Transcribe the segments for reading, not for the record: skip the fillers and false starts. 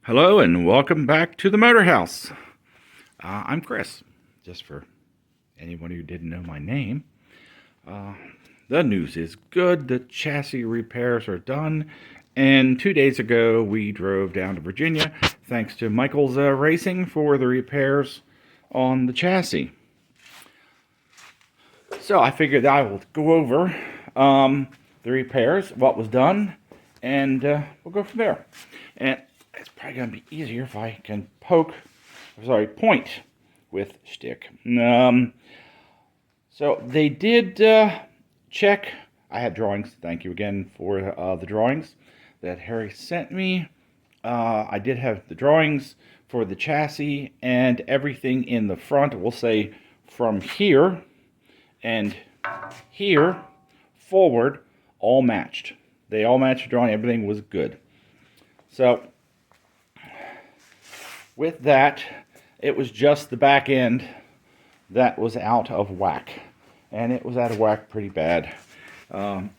Hello and welcome back to the Motor House. I'm Chris, just for anyone who didn't know my name. The news is good. The chassis repairs are done. And 2 days ago, we drove down to Virginia, thanks to Michael's Racing, for the repairs on the chassis. So I figured I will go over the repairs, what was done, and we'll go from there. And it's probably going to be easier if I can point with stick. So they did check. I had drawings. Thank you again for the drawings that Harry sent me. I did have the drawings for the chassis and everything in the front. We'll say from here and here forward, all matched. They all matched the drawing. Everything was good. So with that, it was just the back end that was out of whack, and it was out of whack pretty bad.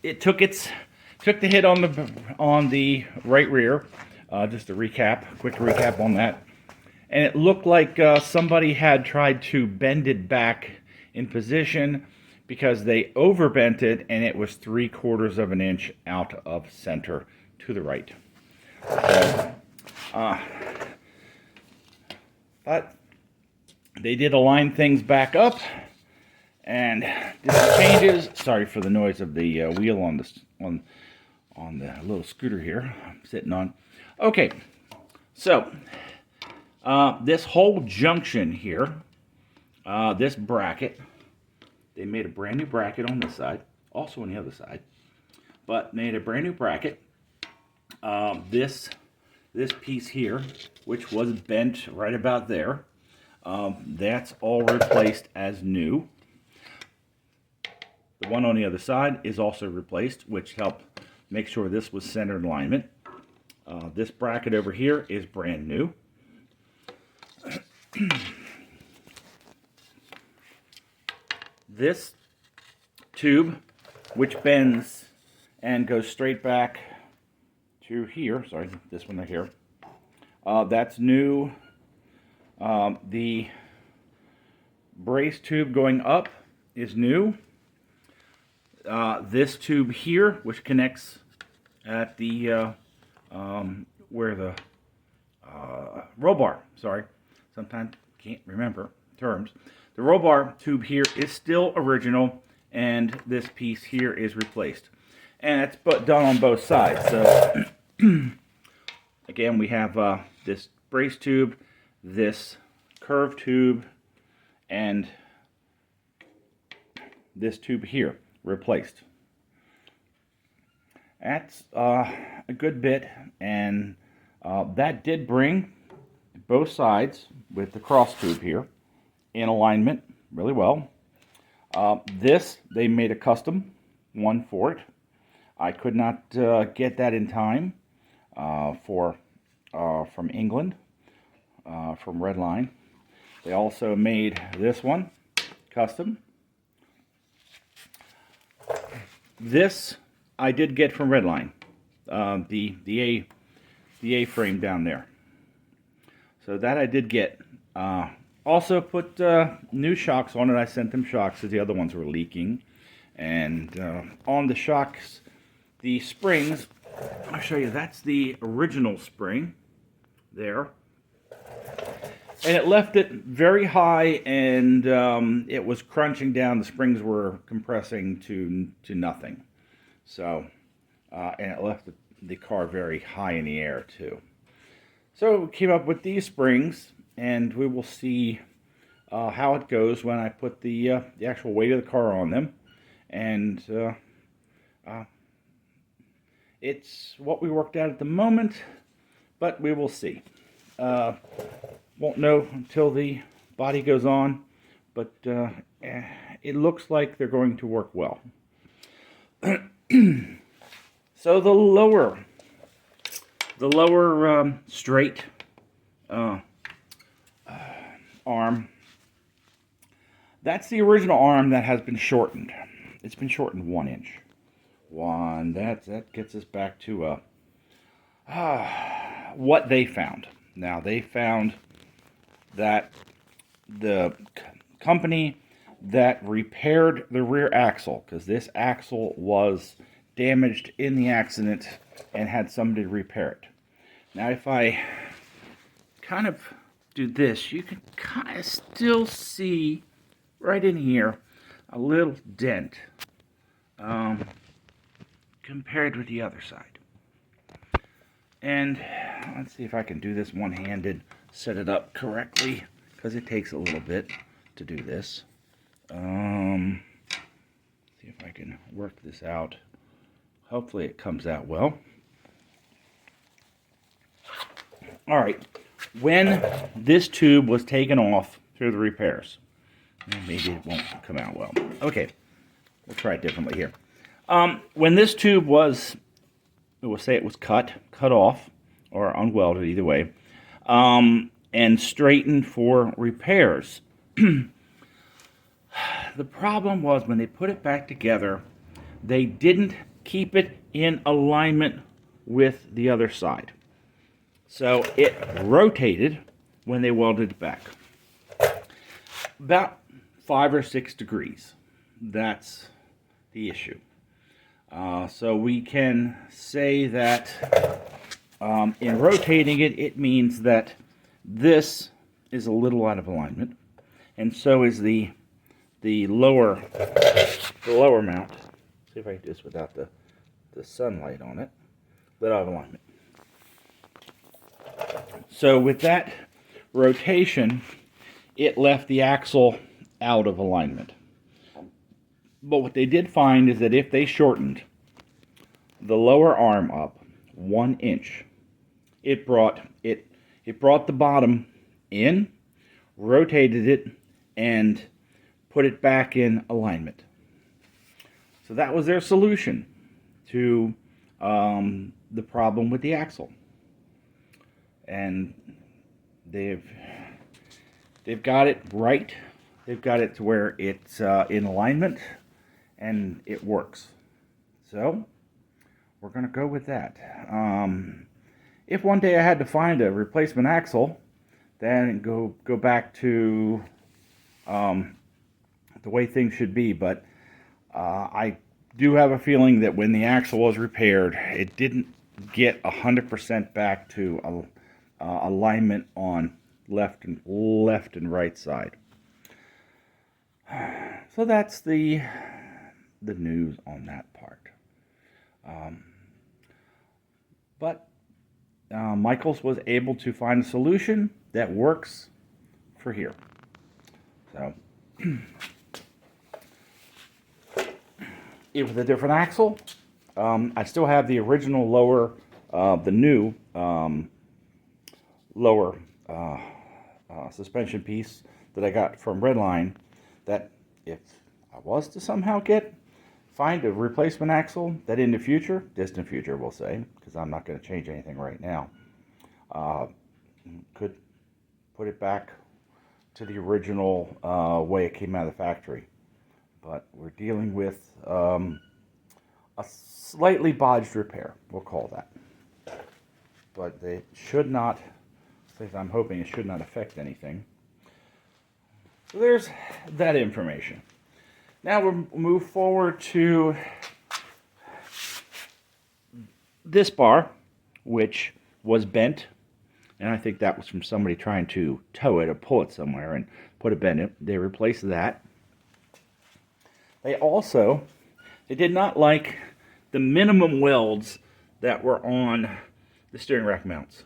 It took the hit on the right rear. Just a quick recap on that, and it looked like somebody had tried to bend it back in position because they overbent it, and it was 3/4 of an inch out of center to the right. So, but they did align things back up and did some changes. Sorry for the noise of the wheel on the little scooter here I'm sitting on. Okay, so this whole junction here, this bracket, they made a brand new bracket on this side, also on the other side, but made a brand new bracket. This piece here, which was bent right about there, that's all replaced as new. The one on the other side is also replaced, which helped make sure this was centered alignment. This bracket over here is brand new. This tube, which bends and goes straight back to here, sorry, this one right here, that's new. The brace tube going up is new. This tube here, which connects at the where the roll bar, sorry, sometimes can't remember terms. The roll bar tube here is still original, and this piece here is replaced, and it's done on both sides. So again, we have this brace tube, this curve tube, and this tube here replaced. That's a good bit, and that did bring both sides with the cross tube here in alignment really well. This, they made a custom one for it. I could not get that in time from England, from Redline. They also made this one custom. This I did get from Redline, the A-frame down there. So that I did get. Also put new shocks on it. I sent them shocks because the other ones were leaking. And on the shocks, the springs, I'll show you, that's the original spring there. And it left it very high, and it was crunching down. The springs were compressing to nothing. So, and it left the car very high in the air too. So we came up with these springs, and we will see how it goes when I put the actual weight of the car on them. And it's what we worked out at the moment, but we will see. Won't know until the body goes on, but it looks like they're going to work well. So the lower straight arm, that's the original arm that has been shortened. It's been shortened 1 inch. That gets us back to what they found. Now, they found that the company that repaired the rear axle, because this axle was damaged in the accident and had somebody repair it. Now, if I kind of do this, you can kind of still see right in here a little dent compared with the other side. And let's see if I can do this one-handed, set it up correctly, because it takes a little bit to do this. See if I can work this out. Hopefully it comes out well. All right, when this tube was taken off through the repairs, maybe it won't come out well. Okay, we'll try it differently here. When this tube was, we'll say it was cut off, or unwelded, either way, and straightened for repairs. The problem was when they put it back together, they didn't keep it in alignment with the other side. So it rotated when they welded it back. About 5 or 6 degrees. That's the issue. So we can say that in rotating it, it means that this is a little out of alignment, and so is the lower mount. See if I can do this without the sunlight on it. A little out of alignment. So with that rotation, it left the axle out of alignment. But what they did find is that if they shortened the lower arm up 1 inch, it brought the bottom in, rotated it, and put it back in alignment. So that was their solution to the problem with the axle. And they've got it right. They've got it to where it's in alignment and it works. So we're going to go with that. If one day I had to find a replacement axle, then go back to the way things should be. But I do have a feeling that when the axle was repaired, it didn't get 100% back to alignment on left and right side. So that's the news on that part. But Michaels was able to find a solution that works for here. So with a different axle, I still have the original lower, the new lower suspension piece that I got from Redline, that if I was to somehow find a replacement axle, that in the future, distant future we'll say, because I'm not going to change anything right now, could put it back to the original way it came out of the factory. But we're dealing with a slightly bodged repair, we'll call that. But they should not, I'm hoping it should not affect anything. So there's that information. Now we'll move forward to this bar, which was bent. And I think that was from somebody trying to tow it or pull it somewhere and put a bend in it. They replaced that. They did not like the minimum welds that were on the steering rack mounts.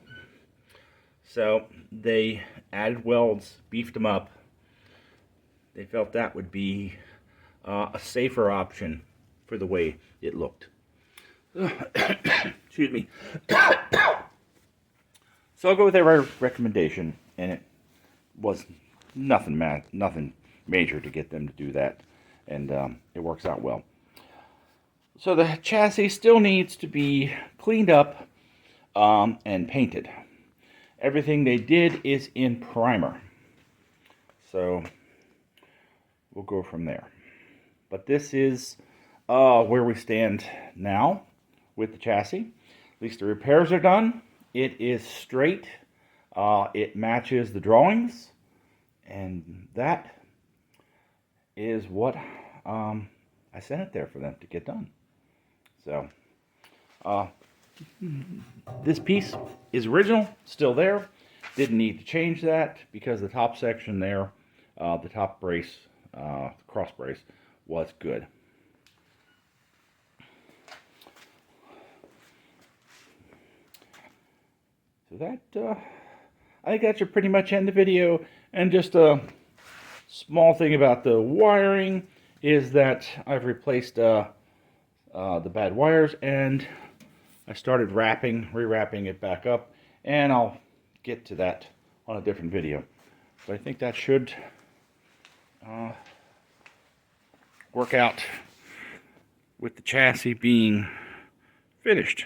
So they added welds, beefed them up. They felt that would be a safer option for the way it looked. Excuse me. So I'll go with their recommendation, and it was nothing major to get them to do that, and it works out well. So the chassis still needs to be cleaned up and painted. Everything they did is in primer, so we'll go from there. But this is where we stand now with the chassis. At least the repairs are done. It is straight. It matches the drawings, and that is what I sent it there for them to get done. So this piece is original, still there. Didn't need to change that because the top section there, the top brace, cross brace, was good. So that, I think that should pretty much end the video. And just a small thing about the wiring is that I've replaced the bad wires, and I started rewrapping it back up, and I'll get to that on a different video. But I think that should work out with the chassis being finished.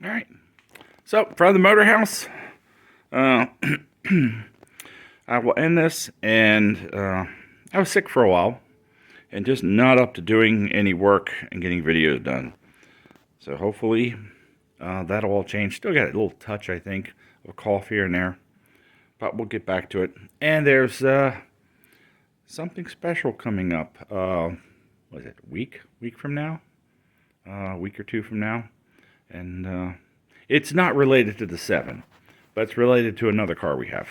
All right. So from the motor house, I will end this. And I was sick for a while and just not up to doing any work and getting videos done. So hopefully that'll all change. Still got a little touch, I think, of a cough here and there, but we'll get back to it. And there's something special coming up. What is it? Week from now? A week or two from now. And it's not related to the 7, but it's related to another car we have.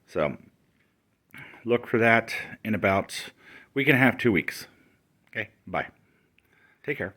So look for that in about a week and a half, 2 weeks. Okay, bye. Take care.